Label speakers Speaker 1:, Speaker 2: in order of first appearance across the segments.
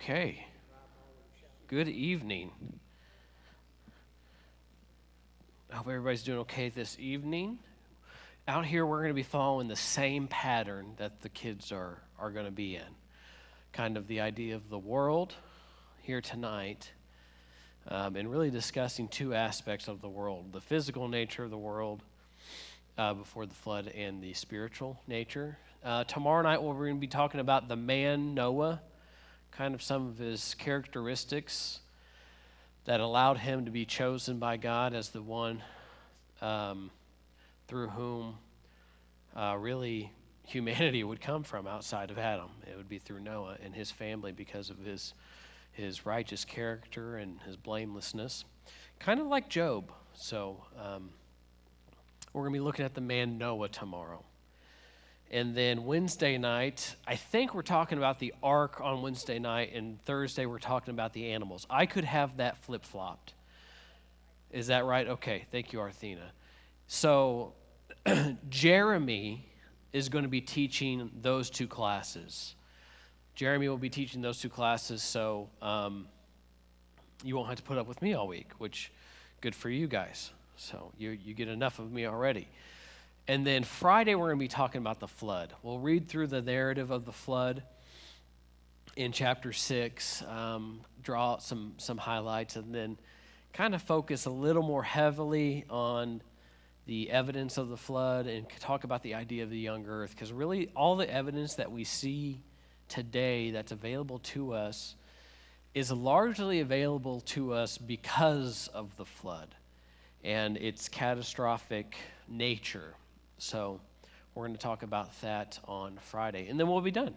Speaker 1: Okay. Good evening. I hope everybody's doing okay this evening. Out here, we're going to be following the same pattern that the kids are going to be in. Kind of the idea of the world here tonight, and really discussing two aspects of the world: the physical nature of the world before the flood and the spiritual nature. Tomorrow night, we're going to be talking about the man Noah, kind of some of his characteristics that allowed him to be chosen by God as the one through whom really humanity would come from outside of Adam. It would be through Noah and his family because of his righteous character and his blamelessness. Kind of like Job. So we're going to be looking at the man Noah tomorrow. And then Wednesday night, I think we're talking about the ark on Wednesday night, and Thursday we're talking about the animals. I could have that flip-flopped. Is that right? Okay, thank you, Arthena. So Jeremy is going to be teaching those two classes. Jeremy will be teaching those two classes, so you won't have to put up with me all week, which good for you guys. So you get enough of me already. And then Friday, we're going to be talking about the flood. We'll read through the narrative of the flood in chapter 6, draw out some highlights, and then kind of focus a little more heavily on the evidence of the flood and talk about the idea of the young earth. Because really, all the evidence that we see today that's available to us is largely available to us because of the flood and its catastrophic nature. So we're going to talk about that on Friday, and then we'll be done.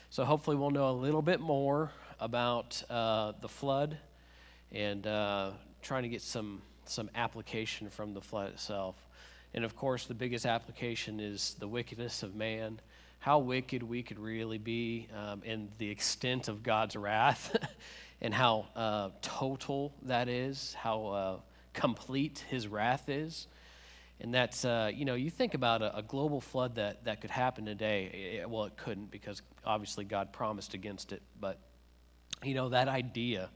Speaker 1: So hopefully we'll know a little bit more about the flood and trying to get some application from the flood itself. And of course, the biggest application is the wickedness of man, how wicked we could really be, and the extent of God's wrath, and how total that is, how complete his wrath is. And that's, you think about a global flood that could happen today. Well, it couldn't because obviously God promised against it. But, that idea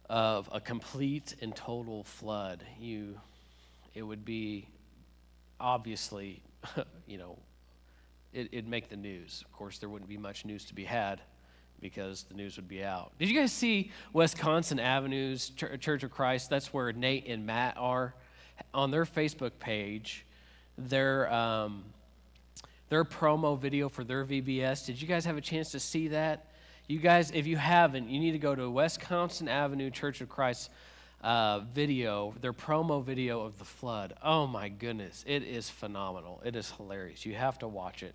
Speaker 1: of a complete and total flood, it would be obviously, it'd make the news. Of course, there wouldn't be much news to be had because the news would be out. Did you guys see Wisconsin Avenue's Church of Christ? That's where Nate and Matt are. On their Facebook page, their promo video for their VBS. Did you guys have a chance to see that? You guys, if you haven't, you need to go to Wisconsin Avenue Church of Christ video, their promo video of the flood. Oh my goodness, it is phenomenal. It is hilarious. You have to watch it.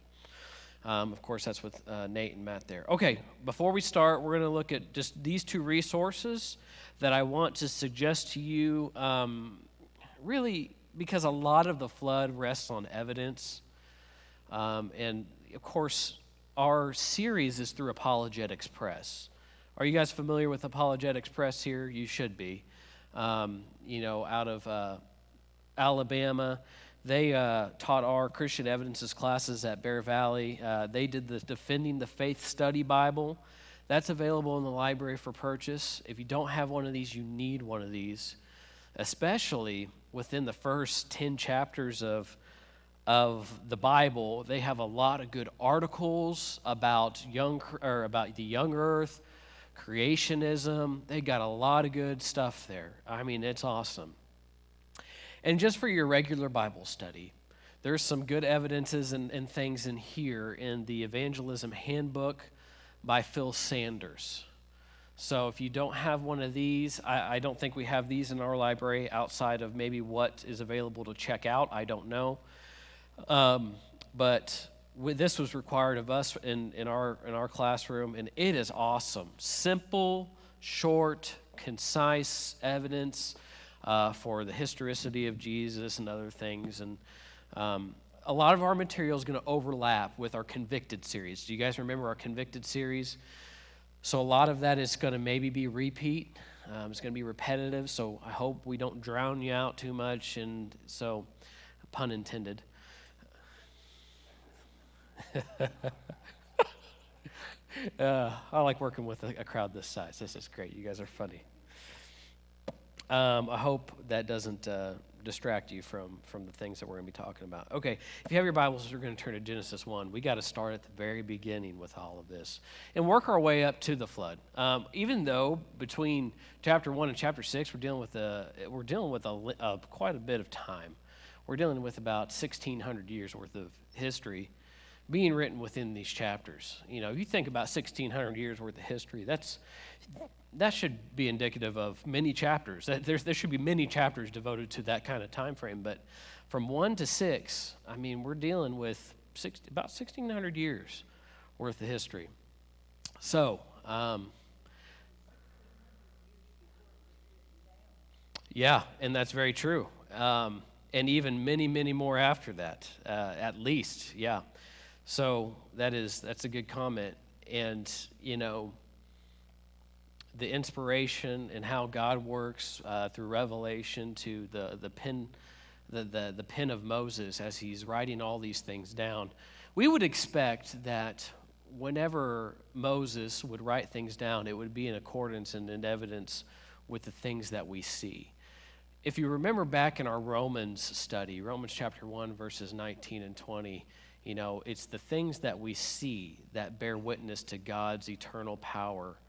Speaker 1: Of course, that's with Nate and Matt there. Okay, before we start, we're going to look at just these two resources that I want to suggest to you. Really, because a lot of the flood rests on evidence. And, of course, our series is through Apologetics Press. Are you guys familiar with Apologetics Press here? You should be. Out of Alabama. They taught our Christian Evidences classes at Bear Valley. They did the Defending the Faith Study Bible. That's available in the library for purchase. If you don't have one of these, you need one of these, especially within the first 10 chapters of the Bible. They have a lot of good articles about the young earth, creationism. They got a lot of good stuff there. I mean, it's awesome. And just for your regular Bible study, there's some good evidences and things in here in the Evangelism Handbook by Phil Sanders. So if you don't have one of these, I don't think we have these in our library outside of maybe what is available to check out. I don't know. But this was required of us in our classroom, and it is awesome. Simple, short, concise evidence for the historicity of Jesus and other things. And a lot of our material is going to overlap with our Convicted series. Do you guys remember our Convicted series? So a lot of that is going to maybe be repeat. It's going to be repetitive, so I hope we don't drown you out too much. And so, pun intended. I like working with a crowd this size. This is great. You guys are funny. I hope that doesn't distract you from the things that we're going to be talking about. Okay, if you have your Bibles, we're going to turn to Genesis 1. We got to start at the very beginning with all of this and work our way up to the flood. Even though between chapter 1 and chapter 6, we're dealing with quite a bit of time. We're dealing with about 1,600 years worth of history being written within these chapters. You know, if you think about 1,600 years worth of history, that should be indicative of many chapters. There should be many chapters devoted to that kind of time frame. But from 1 to 6, I mean, we're dealing with about 1,600 years worth of history. So, yeah, and that's very true. And even many, many more after that, at least, yeah. So that's a good comment. And, you know, the inspiration and how God works through revelation to the pen of Moses as he's writing all these things down. We would expect that whenever Moses would write things down, it would be in accordance and in evidence with the things that we see. If you remember back in our Romans study, Romans chapter 1, verses 19 and 20, you know, it's the things that we see that bear witness to God's eternal power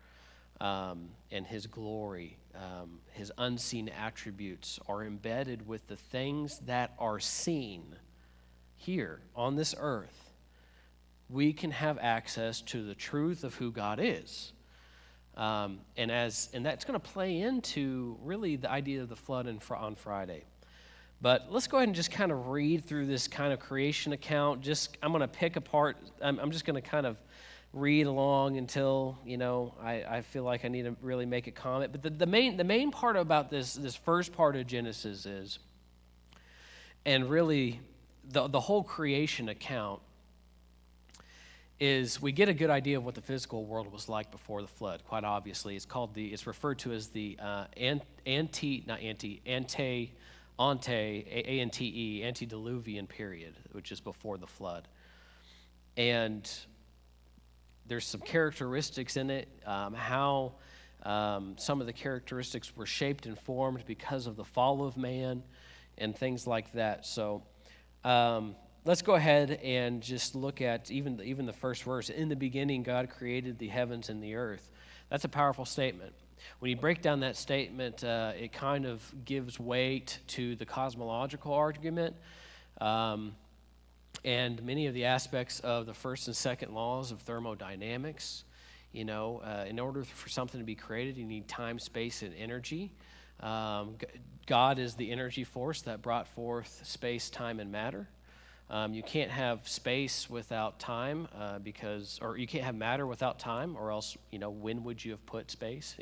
Speaker 1: and his glory. His unseen attributes are embedded with the things that are seen here on this earth. We can have access to the truth of who God is. And that's going to play into really the idea of the flood on Friday. But let's go ahead and just kind of read through this kind of creation account. I'm going to pick apart. I'm just going to kind of read along until, you know, I feel like I need to really make a comment. But the main part about this first part of Genesis is, and really the whole creation account, is we get a good idea of what the physical world was like before the flood. Quite obviously, it's referred to as the antediluvian period, which is before the flood. And there's some characteristics in it, how some of the characteristics were shaped and formed because of the fall of man and things like that. So let's go ahead and just look at even the first verse. In the beginning, God created the heavens and the earth. That's a powerful statement. When you break down that statement, it kind of gives weight to the cosmological argument and many of the aspects of the first and second laws of thermodynamics. You know, in order for something to be created, you need time, space, and energy. God is the energy force that brought forth space, time, and matter. You can't have space without time or you can't have matter without time, or else, you know, when would you have put space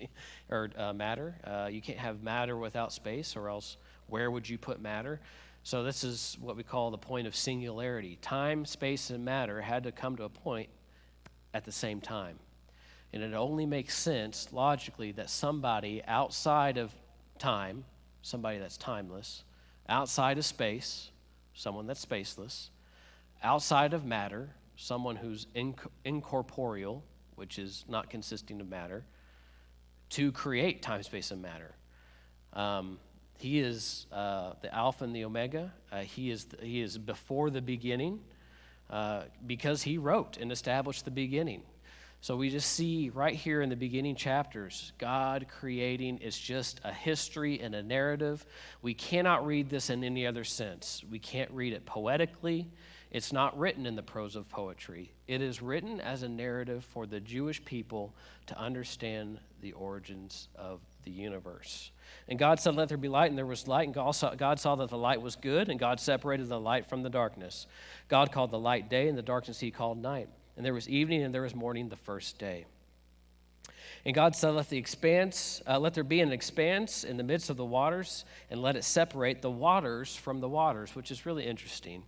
Speaker 1: or matter? You can't have matter without space, or else where would you put matter? So this is what we call the point of singularity. Time, space, and matter had to come to a point at the same time. And it only makes sense logically that somebody outside of time, somebody that's timeless, outside of space, someone that's spaceless, outside of matter, someone who's incorporeal, which is not consisting of matter, to create time, space, and matter. He is the Alpha and the Omega. He is before the beginning because he wrote and established the beginning. So we just see right here in the beginning chapters, God creating is just a history and a narrative. We cannot read this in any other sense. We can't read it poetically. It's not written in the prose of poetry. It is written as a narrative for the Jewish people to understand the origins of the universe. And God said, "Let there be light," and there was light. And God saw that the light was good, and God separated the light from the darkness. God called the light day, and the darkness he called night. And there was evening, and there was morning the first day. And God said, let there be an expanse in the midst of the waters, and let it separate the waters from the waters," which is really interesting.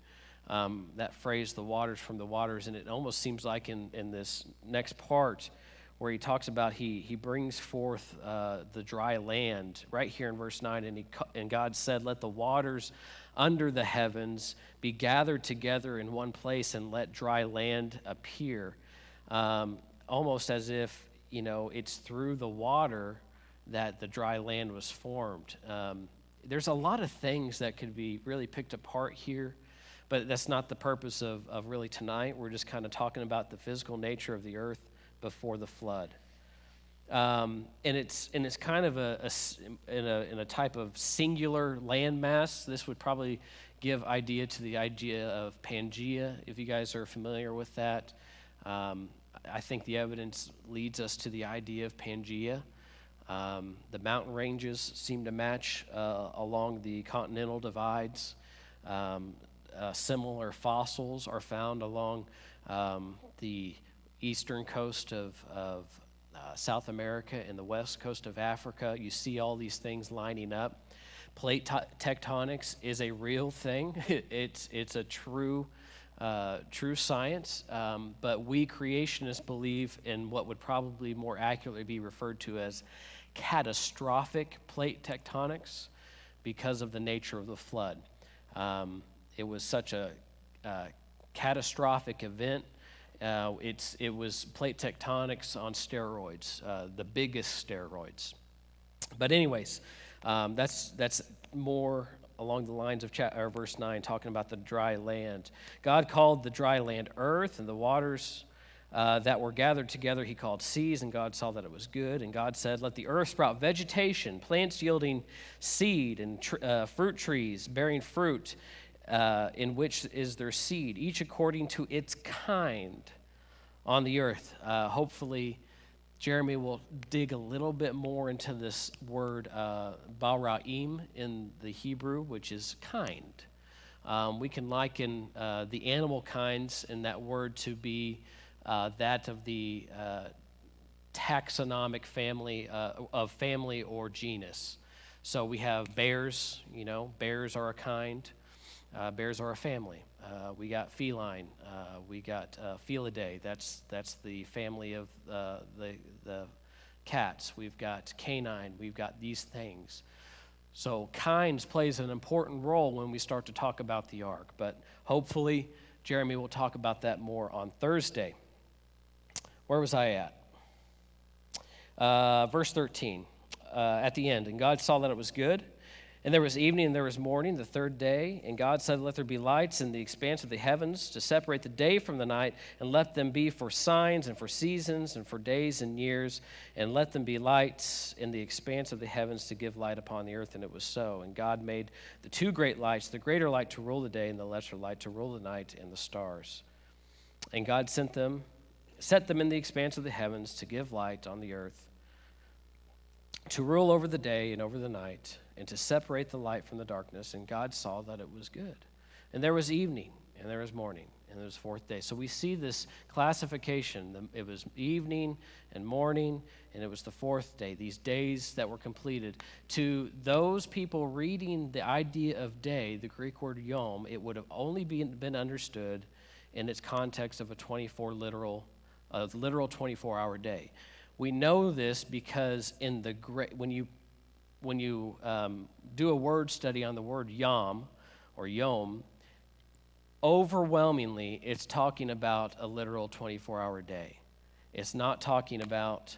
Speaker 1: That phrase, the waters from the waters, and it almost seems like in this next part where he talks about he brings forth the dry land right here in verse 9, and God said, "Let the waters under the heavens be gathered together in one place, and let dry land appear." almost as if, it's through the water that the dry land was formed. There's a lot of things that could be really picked apart here, but that's not the purpose of really tonight. We're just kind of talking about the physical nature of the earth before the flood. And it's kind of in a type of singular landmass. This would probably give idea to the idea of Pangea, if you guys are familiar with that. I think the evidence leads us to the idea of Pangea. The mountain ranges seem to match along the continental divides. Similar fossils are found along the eastern coast of South America and the west coast of Africa. You see all these things lining up. Plate tectonics is a real thing. It's a true science, but we creationists believe in what would probably more accurately be referred to as catastrophic plate tectonics because of the nature of the flood. It was such a catastrophic event. It was plate tectonics on steroids, the biggest steroids. But anyways, that's more along the lines of verse 9, talking about the dry land. God called the dry land earth, and the waters that were gathered together he called seas, and God saw that it was good. And God said, let the earth sprout vegetation, plants yielding seed, and fruit trees bearing fruit, in which is their seed, each according to its kind on the earth. Hopefully, Jeremy will dig a little bit more into this word bara'im in the Hebrew, which is kind. We can liken the animal kinds in that word to be that of the taxonomic family of family or genus. So we have bears. Bears are a kind. Bears are a family. We got feline. We got Felidae. That's the family of the cats. We've got canine. We've got these things. So kinds plays an important role when we start to talk about the ark. But hopefully, Jeremy will talk about that more on Thursday. Where was I at? Verse 13, at the end. And God saw that it was good. And there was evening and there was morning, the third day. And God said, let there be lights in the expanse of the heavens to separate the day from the night, and let them be for signs and for seasons and for days and years. And let them be lights in the expanse of the heavens to give light upon the earth. And it was so. And God made the two great lights, the greater light to rule the day and the lesser light to rule the night, and the stars. And God set them in the expanse of the heavens to give light on the earth, to rule over the day and over the night, and to separate the light from the darkness. And God saw that it was good. And there was evening, and there was morning, and there was fourth day. So we see this classification. It was evening and morning, and it was the fourth day, these days that were completed. To those people reading the idea of day, the Greek word yom, it would have only been understood in its context of a literal 24-hour day. We know this because when you do a word study on the word yom or yom, overwhelmingly it's talking about a literal 24-hour day. It's not talking about,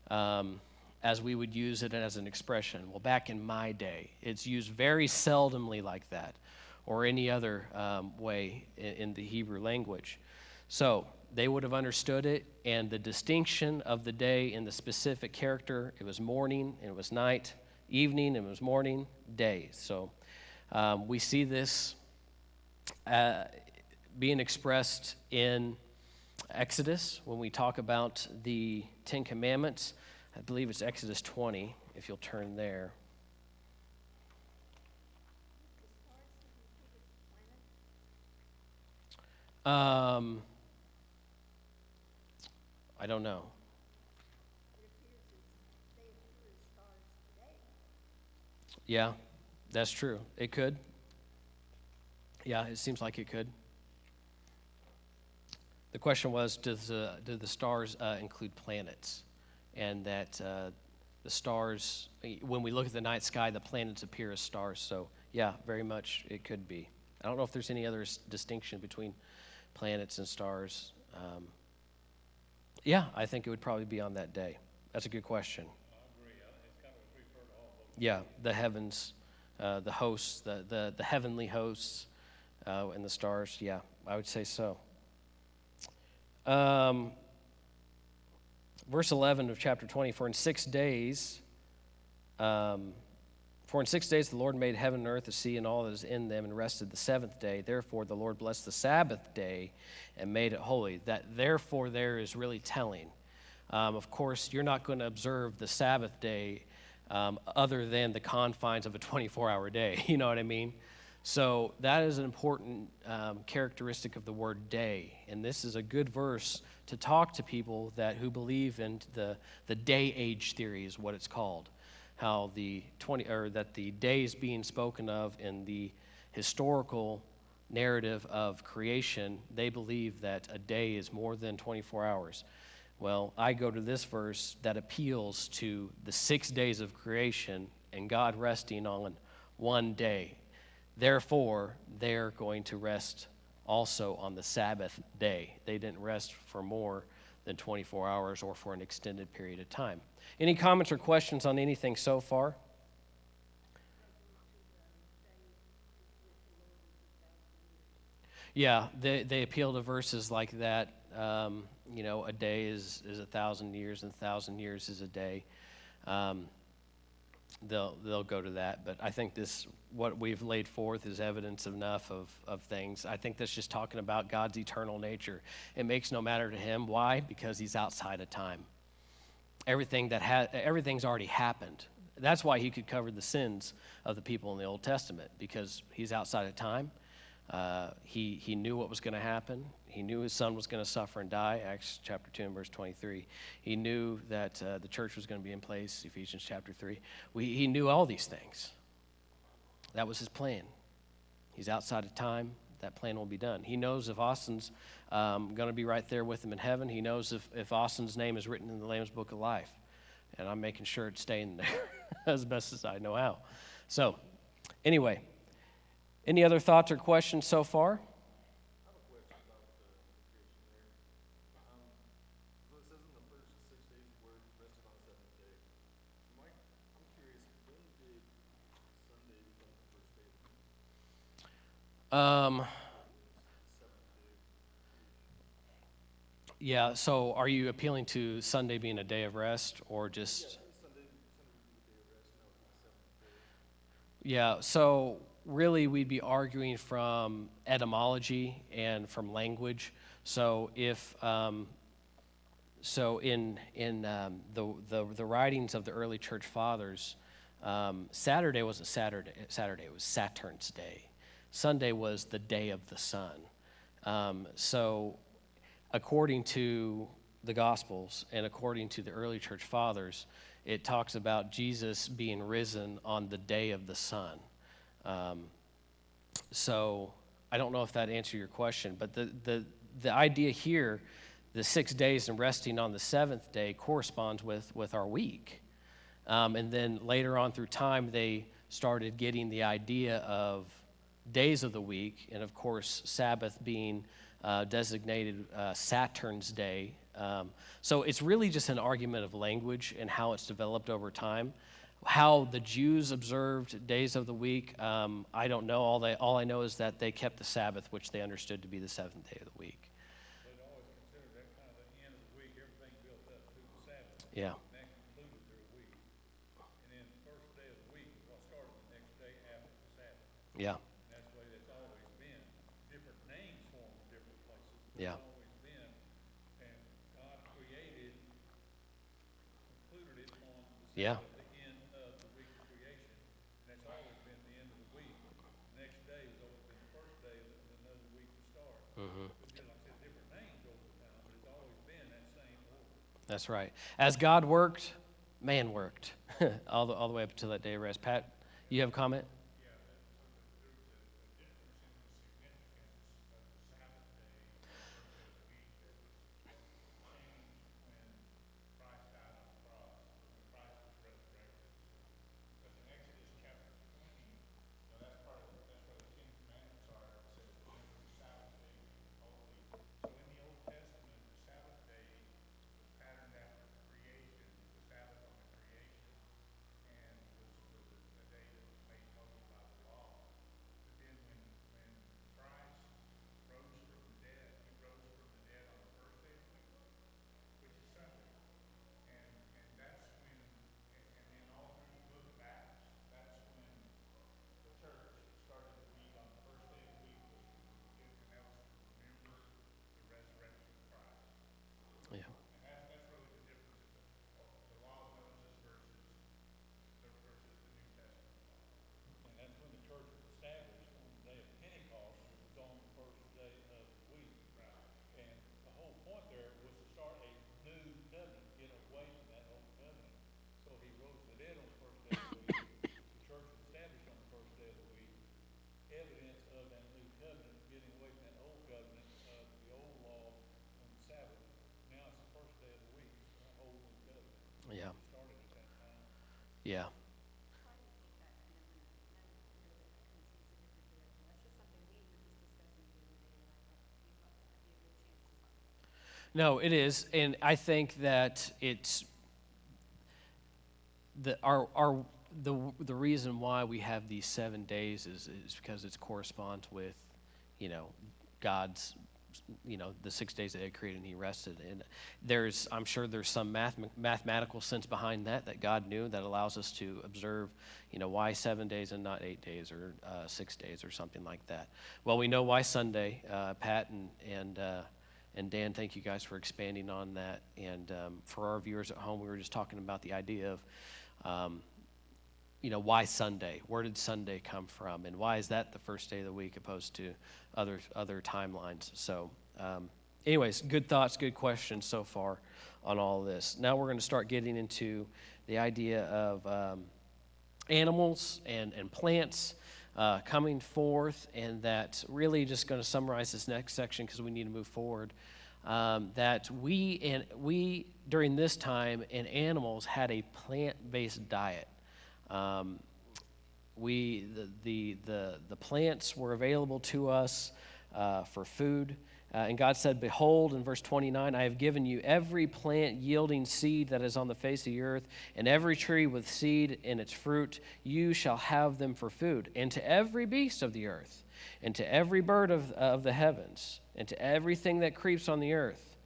Speaker 1: as we would use it as an expression, well, back in my day. It's used very seldomly like that, or any other way in the Hebrew language. So they would have understood it, and the distinction of the day in the specific character, it was morning and it was night, evening and it was morning, day. So we see this being expressed in Exodus when we talk about the Ten Commandments. I believe it's Exodus 20, if you'll turn there. I don't know. Yeah, that's true. It could. Yeah, it seems like it could. The question was, do the stars include planets? And that the stars, when we look at the night sky, the planets appear as stars. So, yeah, very much it could be. I don't know if there's any other distinction between planets and stars. Yeah, I think it would probably be on that day. That's a good question. Yeah, the heavens, the hosts, the heavenly hosts, and the stars. Yeah, I would say so. Um, verse 11 of chapter 20, for in 6 days the Lord made heaven and earth, the sea, and all that is in them, and rested the seventh day. Therefore the Lord blessed the Sabbath day and made it holy. That therefore there is really telling. Of course, you're not going to observe the Sabbath day other than the confines of a 24-hour day. You know what I mean? So that is an important characteristic of the word day. And this is a good verse to talk to people who believe in the day age theory is what it's called. How that the days being spoken of in the historical narrative of creation, they believe that a day is more than 24 hours. Well, I go to this verse that appeals to the 6 days of creation and God resting on one day. Therefore, they're going to rest also on the Sabbath day. They didn't rest for more than 24 hours or for an extended period of time. Any comments or questions on anything so far? Yeah, they appeal to verses like that. A day is 1,000 years, and 1,000 years is a day. They'll go to that, but I think what we've laid forth is evidence enough of things. I think that's just talking about God's eternal nature. It makes no matter to him. Why? Because he's outside of time. Everything's already happened. That's why he could cover the sins of the people in the Old Testament, because he's outside of time. He knew what was going to happen. He knew his son was going to suffer and die, Acts chapter 2 and verse 23. He knew that the church was going to be in place, Ephesians chapter 3. He knew all these things. That was his plan. He's outside of time. That plan will be done. He knows if Austin's going to be right there with him in heaven. He knows if Austin's name is written in the Lamb's Book of Life. And I'm making sure it's staying there as best as I know how. So, anyway, any other thoughts or questions so far? Yeah, so are you appealing to Sunday being a day of rest or just? Yeah, so really we'd be arguing from etymology and from language. So if in the writings of the early church fathers, Saturday wasn't Saturday. It was Saturn's day. Sunday was the day of the sun. So according to the Gospels and according to the early church fathers, it talks about Jesus being risen on the day of the sun. So I don't know if that answered your question, but the idea here, the 6 days and resting on the seventh day, corresponds with our week. And then later on through time, they started getting the idea of days of the week, and of course, Sabbath being designated Saturn's day. So it's really just an argument of language and how it's developed over time. How the Jews observed days of the week, I don't know. All I know is that they kept the Sabbath, which they understood to be the seventh day of the week.
Speaker 2: They'd always considered that kind of the end of the week, everything built up to the Sabbath.
Speaker 1: Yeah.
Speaker 2: And that concluded their week. And then the first day of the week is what started the next day after the Sabbath.
Speaker 1: Yeah.
Speaker 2: And that's the way that's always been. Different names for them in different places. But
Speaker 1: Yeah.
Speaker 2: it's always been. And God created, concluded it on the Sabbath,
Speaker 1: Yeah.
Speaker 2: the end of the week of creation. And that's always been the end of the week. The next day has always been the first day of another week to start.
Speaker 1: Mm-hmm.
Speaker 2: Like I said, different names over the time, but it's always been that same order.
Speaker 1: That's right. As God worked, man worked all the way up until that day of rest. Pat, you have a comment? Yeah.
Speaker 2: started at that time.
Speaker 1: Yeah. No, it is, and I think that it's the reason why we have these 7 days is because it corresponds with, you know, God's, the 6 days that He created and He rested. And I'm sure there's some mathematical sense behind that God knew that allows us to observe, why 7 days and not 8 days or 6 days or something like that. Well, we know why Sunday. Pat and Dan, thank you guys for expanding on that. And for our viewers at home, we were just talking about the idea of, why Sunday? Where did Sunday come from? And why is that the first day of the week opposed to other timelines? So anyways, good thoughts, good questions so far on all of this. Now we're going to start getting into the idea of animals and plants coming forth, and that really just going to summarize this next section because we need to move forward. That we during this time and animals had a plant-based diet. The plants were available to us for food. And God said, "Behold," in verse 29, "I have given you every plant yielding seed that is on the face of the earth, and every tree with seed in its fruit. You shall have them for food. And to every beast of the earth, and to every bird of the heavens, and to everything that creeps on the earth,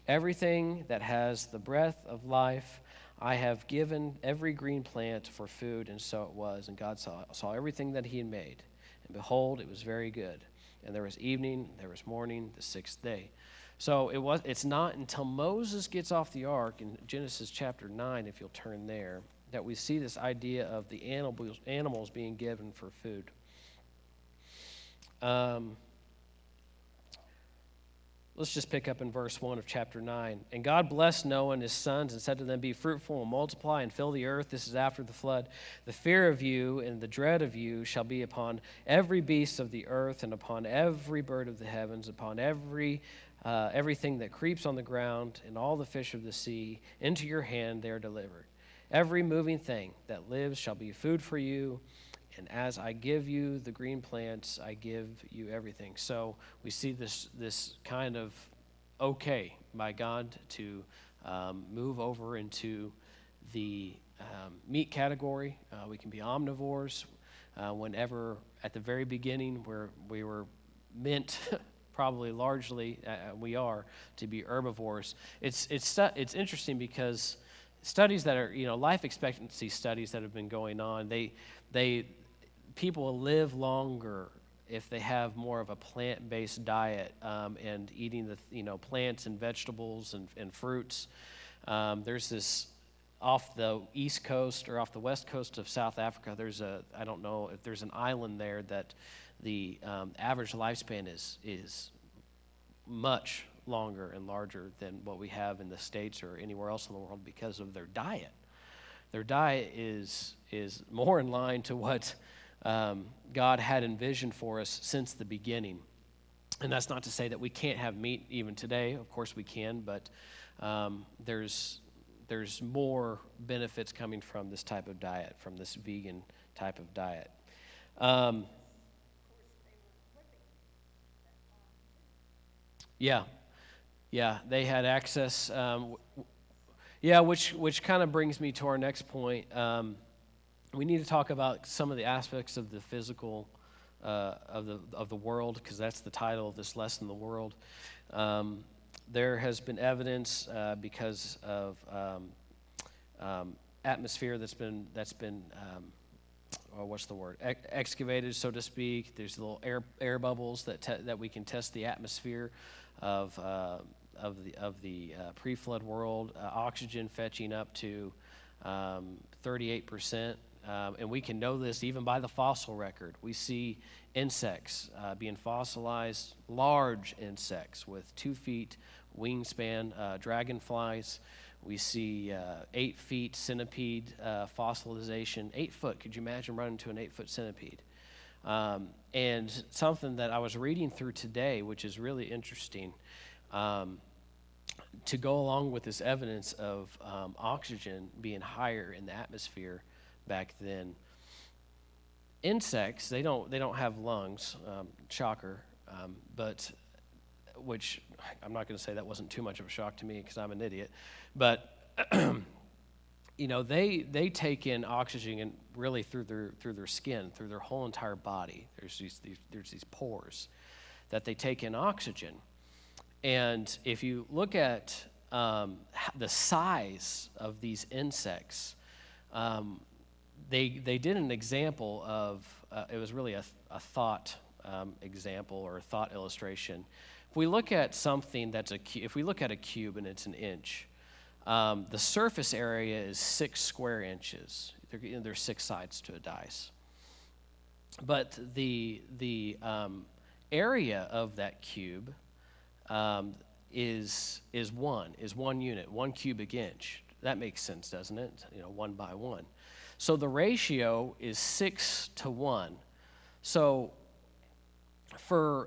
Speaker 1: everything that has the breath of life, I have given every green plant for food." And so it was. And God saw everything that He had made. And behold, it was very good. And there was evening, there was morning, the sixth day. So it's not until Moses gets off the ark in Genesis chapter 9, if you'll turn there, that we see this idea of the animals being given for food. Let's just pick up in verse 1 of chapter 9. "And God blessed Noah and his sons and said to them, 'Be fruitful and multiply and fill the earth.' This is after the flood. 'The fear of you and the dread of you shall be upon every beast of the earth and upon every bird of the heavens, upon everything that creeps on the ground and all the fish of the sea. Into your hand they are delivered. Every moving thing that lives shall be food for you. And as I give you the green plants, I give you everything.'" So we see this kind of okay by God to move over into the meat category. We can be omnivores whenever at the very beginning where we were meant probably largely we are to be herbivores. It's interesting because studies that are life expectancy studies that have been going on, people will live longer if they have more of a plant-based diet and eating the plants and vegetables and fruits. There's this off the east coast or off the west coast of South Africa. I don't know if there's an island there that the average lifespan is much longer and larger than what we have in the States or anywhere else in the world because of their diet. Their diet is more in line to what God had envisioned for us since the beginning. And that's not to say that we can't have meat even today. Of course we can, but there's more benefits coming from this type of diet, from this vegan type of diet. Yeah, they had access. Which kind of brings me to our next point. We need to talk about some of the aspects of the physical of the world, because that's the title of this lesson, the world. There has been evidence because of atmosphere that's been what's the word? Excavated, so to speak. There's little air bubbles that we can test the atmosphere of the pre-flood world. Oxygen fetching up to 38%. And we can know this even by the fossil record. We see insects being fossilized, large insects with 2 feet wingspan, dragonflies. We see 8 feet centipede fossilization. 8 foot, could you imagine running into an 8-foot centipede? And something that I was reading through today, which is really interesting, to go along with this evidence of oxygen being higher in the atmosphere back then, insects, they don't have lungs, shocker, but which I'm not going to say that wasn't too much of a shock to me because I'm an idiot, but they take in oxygen and really through their skin, through their whole entire body. There's these pores that they take in oxygen, and if you look at the size of these insects, they did an example of it was really a thought example or a thought illustration. If we look at something if we look at a cube and it's an inch, the surface area is 6 square inches. There's 6 sides to a dice, but the area of that cube is 1 unit, 1 cubic inch. That makes sense, doesn't it? 1 by 1. So the ratio is 6 to 1. So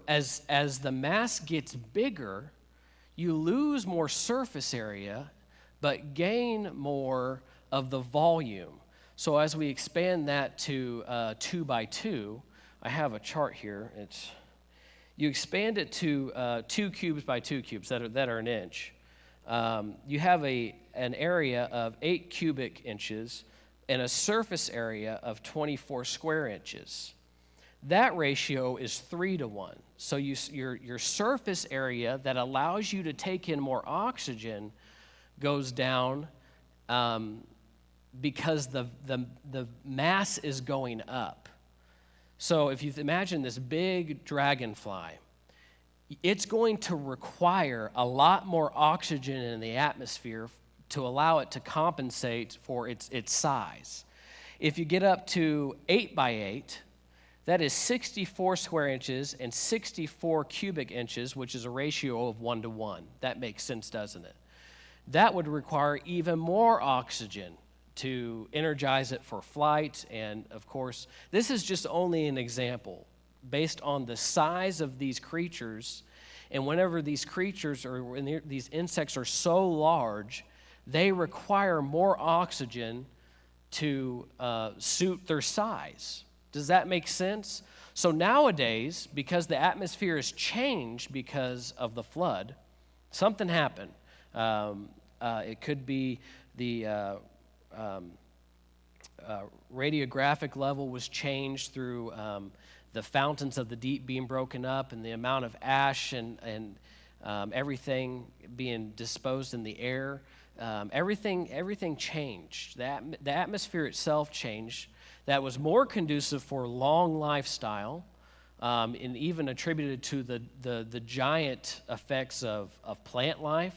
Speaker 1: as the mass gets bigger, you lose more surface area, but gain more of the volume. So as we expand that to 2 by 2, I have a chart here. You expand it to 2 cubes by 2 cubes that are an inch. You have an area of 8 cubic inches and a surface area of 24 square inches. That ratio is 3 to 1. So your surface area that allows you to take in more oxygen goes down because the mass is going up. So if you imagine this big dragonfly, it's going to require a lot more oxygen in the atmosphere to allow it to compensate for its size. If you get up to 8 by 8, that is 64 square inches and 64 cubic inches, which is a ratio of 1 to 1. That makes sense, doesn't it? That would require even more oxygen to energize it for flight. And of course, this is just only an example based on the size of these creatures. And whenever these creatures or when these insects are so large, they require more oxygen to suit their size. Does that make sense? So nowadays, because the atmosphere has changed because of the flood, something happened. It could be the radiographic level was changed through the fountains of the deep being broken up and the amount of ash and everything being disposed in the air. Everything changed. The atmosphere itself changed. That was more conducive for long lifestyle, and even attributed to the giant effects of plant life.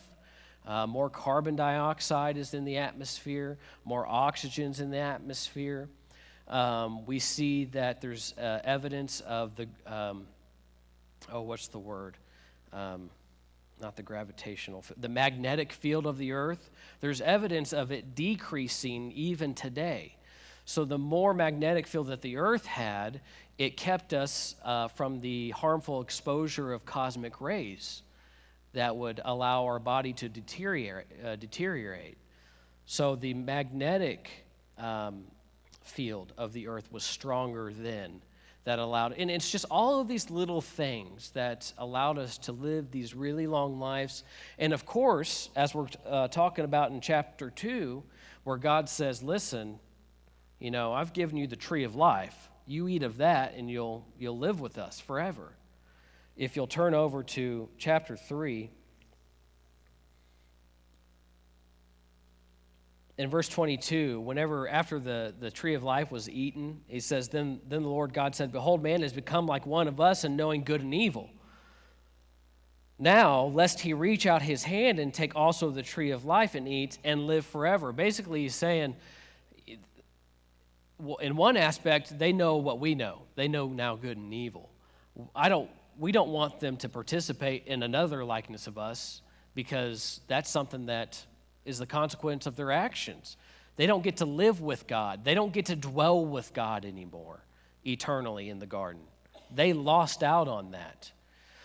Speaker 1: More carbon dioxide is in the atmosphere, more oxygen's in the atmosphere. We see that there's evidence of the, not the gravitational, the magnetic field of the earth. There's evidence of it decreasing even today. So the more magnetic field that the earth had, it kept us from the harmful exposure of cosmic rays that would allow our body to deteriorate. So the magnetic field of the earth was stronger then. That allowed, and it's just all of these little things that allowed us to live these really long lives. And of course, as we're talking about in chapter 2, where God says, listen, I've given you the tree of life. You eat of that and you'll live with us forever. If you'll turn over to chapter 3, in verse 22, after the tree of life was eaten, he says, then the Lord God said, behold, man has become like one of us in knowing good and evil. Now, lest he reach out his hand and take also the tree of life and eat and live forever. Basically, he's saying, in one aspect, they know what we know. They know now good and evil. We don't want them to participate in another likeness of us because that's something that is the consequence of their actions. They don't get to live with God. They don't get to dwell with God anymore eternally in the garden. They lost out on that.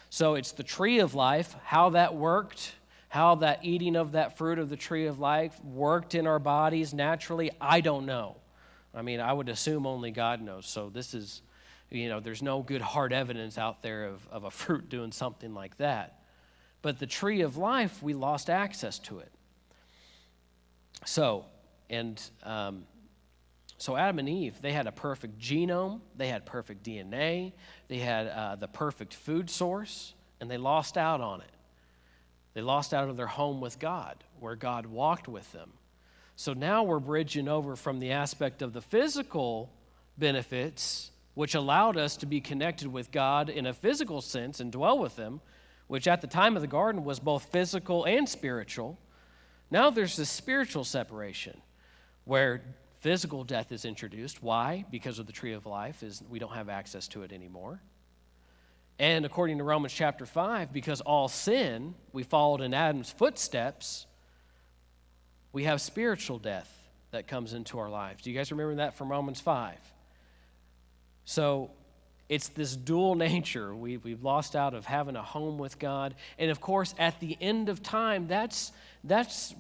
Speaker 1: So it's the tree of life, how that worked, How that eating of that fruit of the tree of life worked in our bodies naturally, I don't know. I mean, I would assume only God knows. So this is, there's no good hard evidence out there of a fruit doing something like that. But the tree of life, we lost access to it. So Adam and Eve, they had a perfect genome, they had perfect DNA, they had the perfect food source, and they lost out on it. They lost out of their home with God, where God walked with them. So now we're bridging over from the aspect of the physical benefits, which allowed us to be connected with God in a physical sense and dwell with Him, which at the time of the garden was both physical and spiritual. Now there's this spiritual separation where physical death is introduced. Why? Because of the tree of life, is we don't have access to it anymore. And according to Romans chapter 5, because all sin, we followed in Adam's footsteps, we have spiritual death that comes into our lives. Do you guys remember that from Romans 5? So it's this dual nature. We've lost out of having a home with God. And of course, at the end of time, that's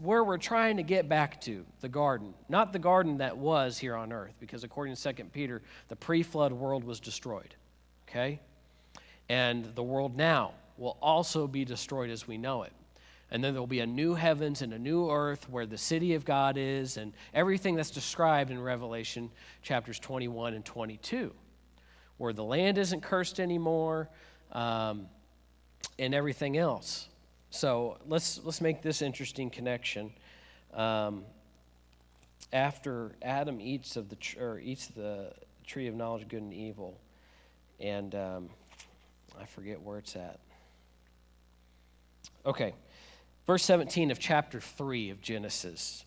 Speaker 1: where we're trying to get back to, the garden. Not the garden that was here on earth, because according to 2 Peter, the pre-flood world was destroyed. Okay? And the world now will also be destroyed as we know it. And then there will be a new heavens and a new earth where the city of God is, and everything that's described in Revelation chapters 21 and 22, where the land isn't cursed anymore, and everything else. So let's make this interesting connection. After Adam eats the tree of knowledge of good and evil, and I forget where it's at. Okay. Verse 17 of chapter 3 of Genesis.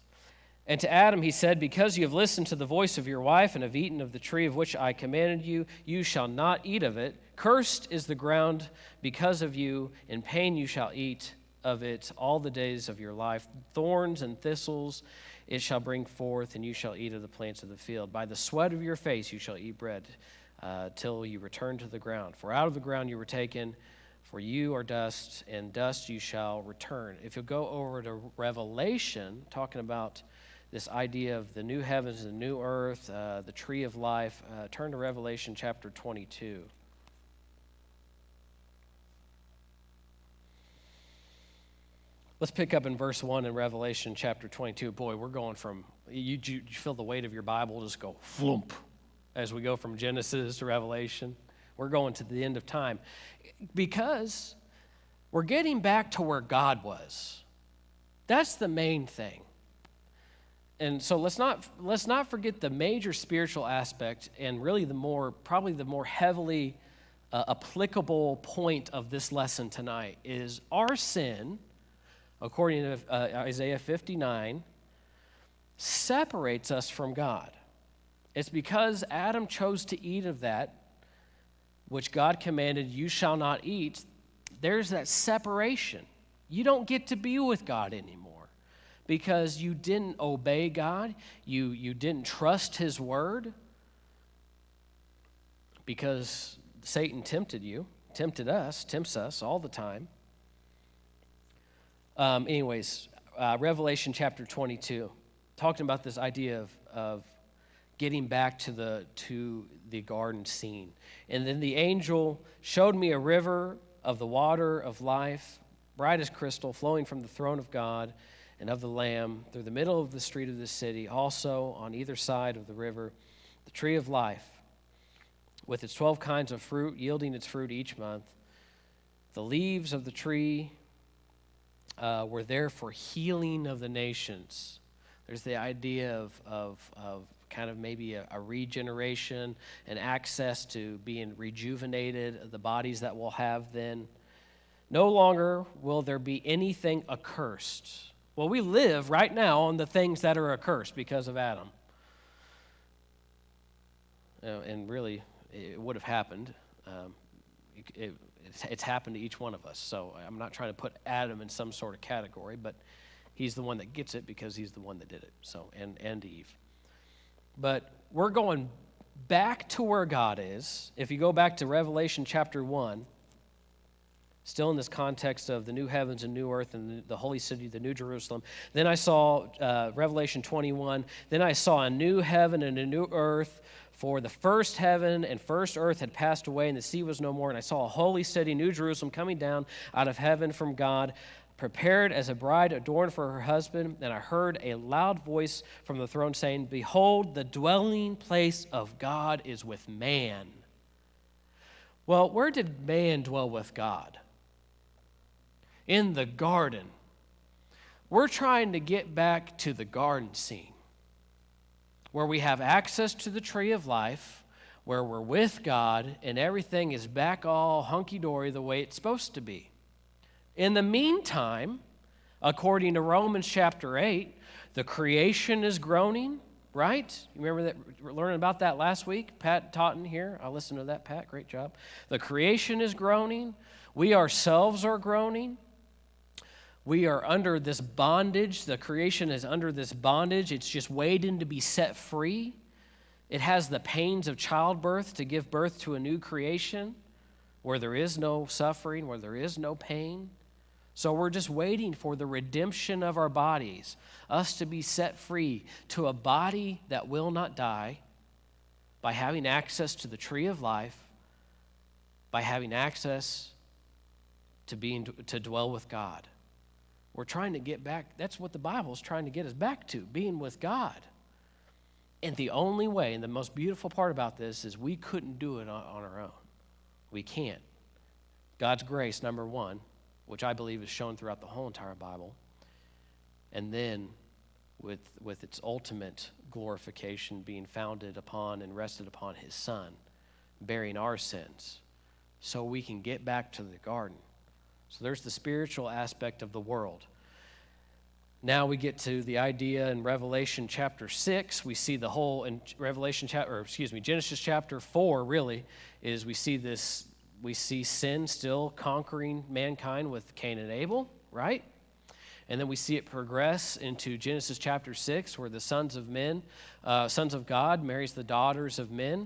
Speaker 1: And to Adam he said, because you have listened to the voice of your wife and have eaten of the tree of which I commanded you, you shall not eat of it. Cursed is the ground because of you. In pain you shall eat of it all the days of your life. Thorns and thistles it shall bring forth, and you shall eat of the plants of the field. By the sweat of your face you shall eat bread till you return to the ground. For out of the ground you were taken, for you are dust, and dust you shall return. If you'll go over to Revelation, talking about this idea of the new heavens and the new earth, the tree of life, turn to Revelation chapter 22. Let's pick up in verse 1 in Revelation chapter 22. Boy, we're going from, you feel the weight of your Bible just go floomp as we go from Genesis to Revelation. We're going to the end of time because we're getting back to where God was. That's the main thing. And so let's not forget the major spiritual aspect, and really probably the more heavily applicable point of this lesson tonight is our sin, according to Isaiah 59, separates us from God. It's because Adam chose to eat of that which God commanded, you shall not eat. There's that separation. You don't get to be with God anymore because you didn't obey God. You didn't trust His word because Satan tempts us all the time. Revelation chapter 22, talking about this idea of getting back to the garden scene. And then the angel showed me a river of the water of life, bright as crystal, flowing from the throne of God and of the Lamb through the middle of the street of the city. Also on either side of the river, the tree of life, with its 12 kinds of fruit, yielding its fruit each month. The leaves of the tree were there for healing of the nations. There's the idea of kind of maybe a regeneration and access to being rejuvenated, the bodies that we'll have then. No longer will there be anything accursed. Well, we live right now on the things that are accursed because of Adam. And really, it would have happened. It's happened to each one of us. So I'm not trying to put Adam in some sort of category, but he's the one that gets it because he's the one that did it. So and Eve. But we're going back to where God is. If you go back to Revelation chapter 1, Still in this context of the new heavens and new earth and the holy city, the new Jerusalem. Then I saw, Revelation 21, then I saw a new heaven and a new earth, for the first heaven and first earth had passed away, and the sea was no more. And I saw a holy city, New Jerusalem, coming down out of heaven from God, prepared as a bride adorned for her husband. And I heard a loud voice from the throne saying, behold, the dwelling place of God is with man. Well, where did man dwell with God? In the garden. We're trying to get back to the garden scene where we have access to the tree of life, where we're with God, and everything is back all hunky-dory the way it's supposed to be. In the meantime, according to Romans chapter 8, the creation is groaning, right? You remember that, learning about that last week? Pat taught in here. I listened to that, Pat. Great job. The creation is groaning. We ourselves are groaning. We are under this bondage. The creation is under this bondage. It's just waiting to be set free. It has the pains of childbirth to give birth to a new creation where there is no suffering, where there is no pain. So we're just waiting for the redemption of our bodies, us to be set free to a body that will not die by having access to the tree of life, by having access to dwell with God. We're trying to get back. That's what the Bible is trying to get us back to, being with God. And the only way, and the most beautiful part about this, is we couldn't do it on our own. We can't. God's grace, number one, which I believe is shown throughout the whole entire Bible, and then with its ultimate glorification being founded upon and rested upon his Son, bearing our sins, so we can get back to the garden. So there's the spiritual aspect of the world. Now we get to the idea in Revelation chapter 6. We see the whole in Genesis chapter 4 really is we see sin still conquering mankind with Cain and Abel, right? And then we see it progress into Genesis chapter 6 where the sons of God marries the daughters of men.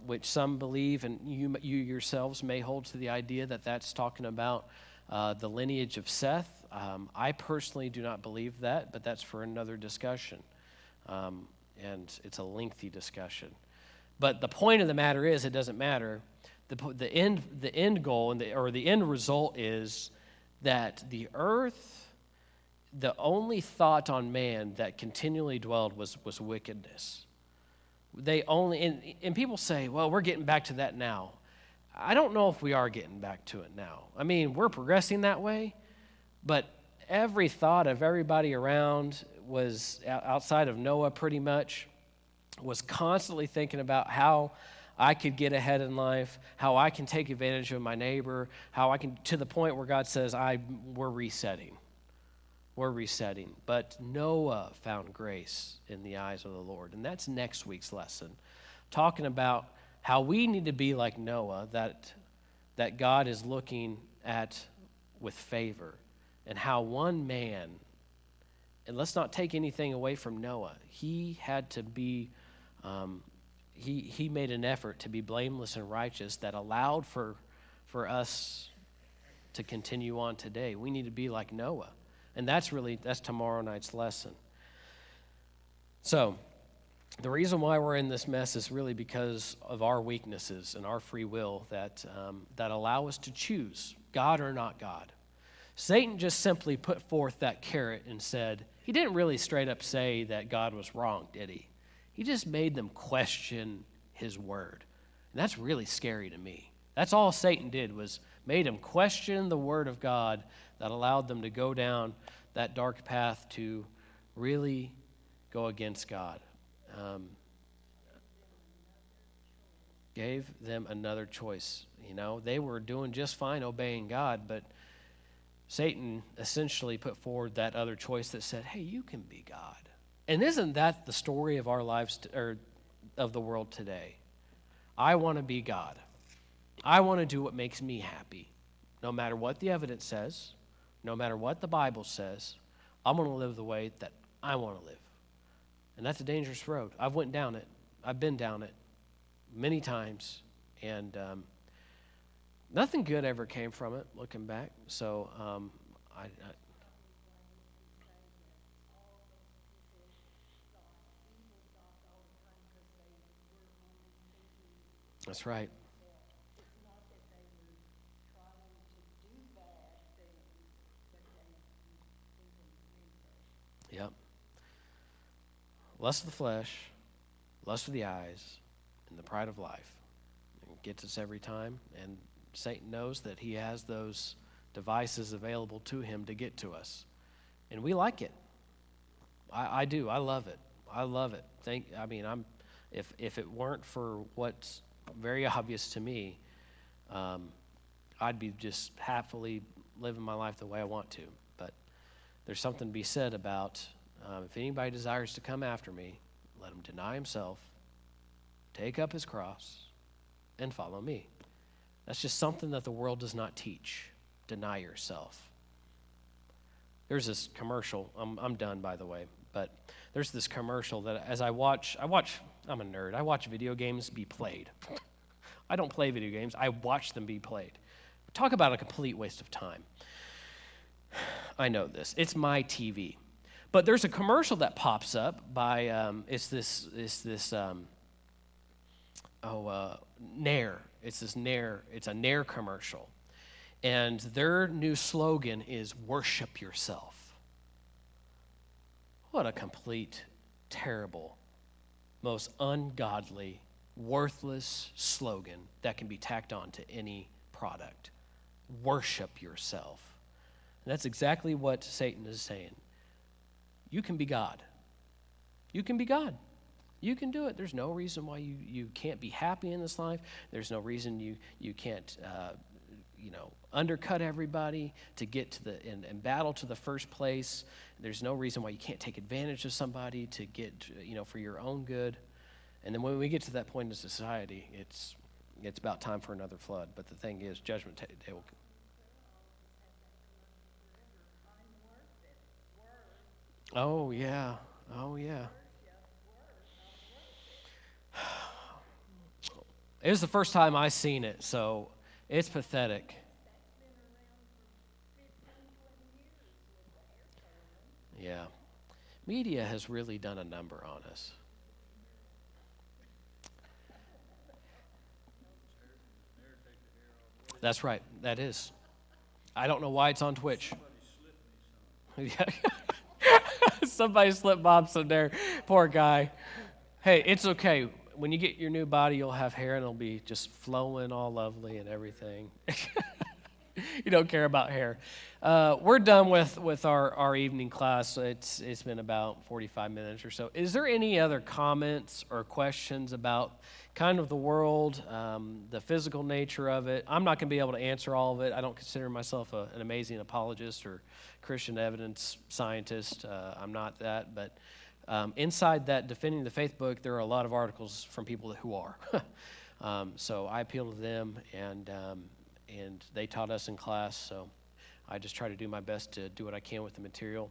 Speaker 1: Which some believe, and you yourselves may hold to the idea that that's talking about the lineage of Seth. I personally do not believe that, but that's for another discussion, and it's a lengthy discussion. But the point of the matter is, it doesn't matter. The end goal or the end result is that the earth, the only thought on man that continually dwelled was wickedness. And people say, well, we're getting back to that now. I don't know if we are getting back to it now. I mean, we're progressing that way, but every thought of everybody around was outside of Noah pretty much was constantly thinking about how I could get ahead in life, how I can take advantage of my neighbor, how I can, to the point where God says, we're resetting. We're resetting. But Noah found grace in the eyes of the Lord. And that's next week's lesson, talking about how we need to be like Noah, that God is looking at with favor, and how one man, and let's not take anything away from Noah, he had to be, he made an effort to be blameless and righteous that allowed for us to continue on today. We need to be like Noah. And that's tomorrow night's lesson. So, the reason why we're in this mess is really because of our weaknesses and our free will that allow us to choose God or not God. Satan just simply put forth that carrot and said, he didn't really straight up say that God was wrong, did he? He just made them question his word. And that's really scary to me. That's all Satan did, was made them question the word of God that allowed them to go down that dark path to really go against God. Gave them another choice. They were doing just fine obeying God, but Satan essentially put forward that other choice that said, hey, you can be God. And isn't that the story of our lives, or of the world today? I want to be God. I want to do what makes me happy. No matter what the evidence says, no matter what the Bible says, I'm going to live the way that I want to live. And that's a dangerous road. I've went down it. I've been down it many times. And Nothing good ever came from it, looking back. So I that's right. Yep. Lust of the flesh, lust of the eyes, and the pride of life. It gets us every time, and Satan knows that he has those devices available to him to get to us. And we like it. I do. I love it. I love it. If it weren't for what's very obvious to me, I'd be just happily living my life the way I want to. But there's something to be said about if anybody desires to come after me, let him deny himself, take up his cross, and follow me. That's just something that the world does not teach. Deny yourself. There's this commercial. I'm done, by the way. But there's this commercial that as I'm a nerd. I watch video games be played. I don't play video games. I watch them be played. Talk about a complete waste of time. I know this. It's my TV. But there's a commercial that pops up by Nair. It's a Nair commercial. And their new slogan is worship yourself. What a complete, terrible, most ungodly, worthless slogan that can be tacked on to any product. Worship yourself. And that's exactly what Satan is saying. You can be God. You can be God. You can do it. There's no reason why you can't be happy in this life. There's no reason you can't undercut everybody to get to and battle to the first place. There's no reason why you can't take advantage of somebody to get, for your own good. And then when we get to that point in society, it's about time for another flood. But the thing is, judgment day will. Oh, yeah. Oh, yeah. It was the first time I seen it, so it's pathetic. Yeah. Media has really done a number on us. That's right. That is. I don't know why it's on Twitch. Somebody slipped Bobson there. Poor guy. Hey, it's okay. When you get your new body, you'll have hair and it'll be just flowing all lovely and everything. You don't care about hair. We're done with our evening class. It's been about 45 minutes or so. Is there any other comments or questions about kind of the world, the physical nature of it? I'm not going to be able to answer all of it. I don't consider myself an amazing apologist or Christian evidence scientist. I'm not that. But inside that Defending the Faith book, there are a lot of articles from people who are. So I appeal to them, and they taught us in class, so I just try to do my best to do what I can with the material.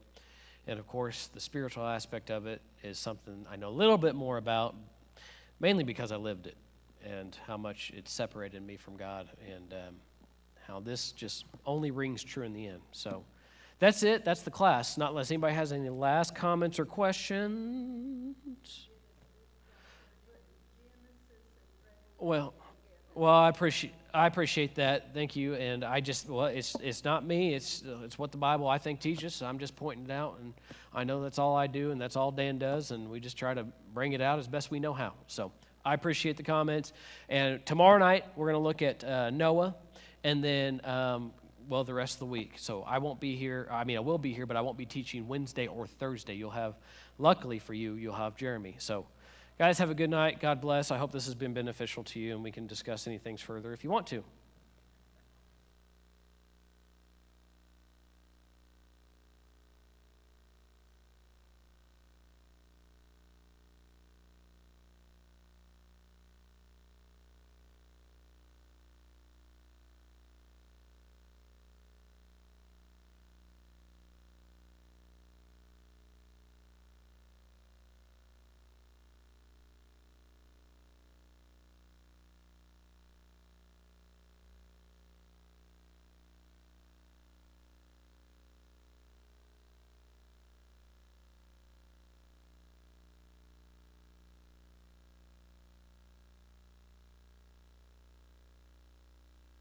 Speaker 1: And of course, the spiritual aspect of it is something I know a little bit more about, mainly because I lived it and how much it separated me from God, and how this just only rings true in the end. So that's it. That's the class. Not unless anybody has any last comments or questions. Well, I appreciate that. Thank you. And it's not me. It's what the Bible, I think, teaches. So I'm just pointing it out, and I know that's all I do, and that's all Dan does, and we just try to bring it out as best we know how. So I appreciate the comments. And tomorrow night we're going to look at Noah, and then the rest of the week. So I won't be here. I will be here, but I won't be teaching Wednesday or Thursday. Luckily for you, you'll have Jeremy. So. Guys, have a good night. God bless. I hope this has been beneficial to you, and we can discuss any things further if you want to.